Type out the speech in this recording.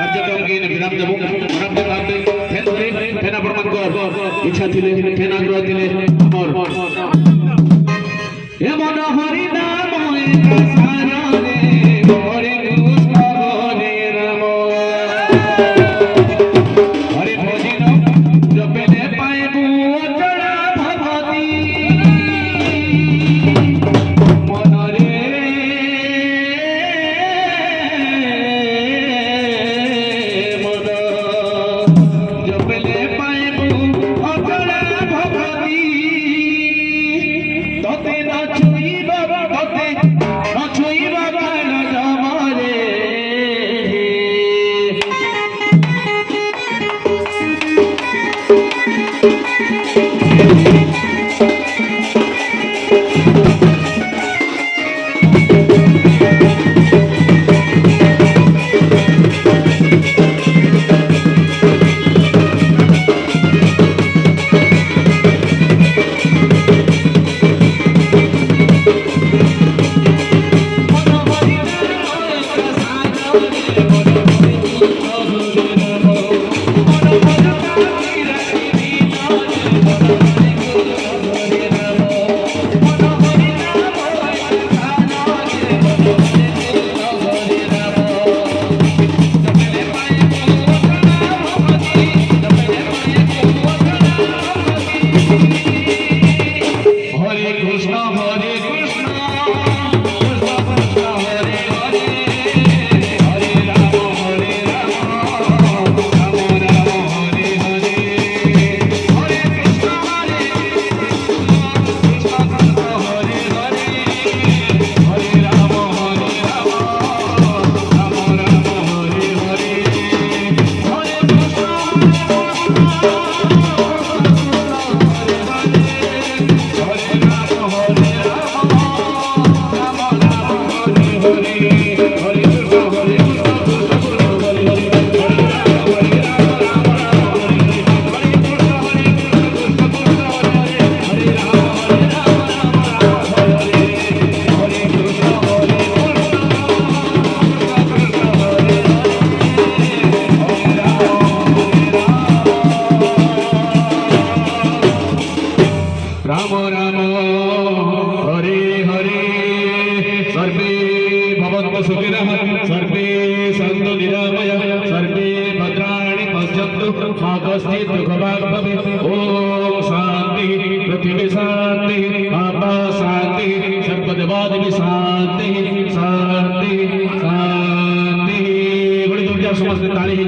कार्यक्रम के विराम देबो विराम दे बाद फेना प्रमाण कर इच्छा थिले फेना आग्रह थिले हमर हे मन हरि नाम एका सारा रे हरे कृष्ण हरे राम हरे भजन जपेले पाएबु अचला भगवती मन रे मन जपेले पाएबु अचला भगवती तते न छुईबा तते न छुईबा गान जमरे राम राम हरे हरे सर्वे भवन्तु सुखिनः सर्वे सन्तु निरामया सर्वे भद्राणि पश्यन्तु मा कश्चित् दुःखभाग् भवेत् ॐ शान्ति पृथिवी शान्ति आकाश शान्ति सर्वदेवादिवी शान्ति शान्ति शान्ति बड़ी दुर्गा समस्त ताली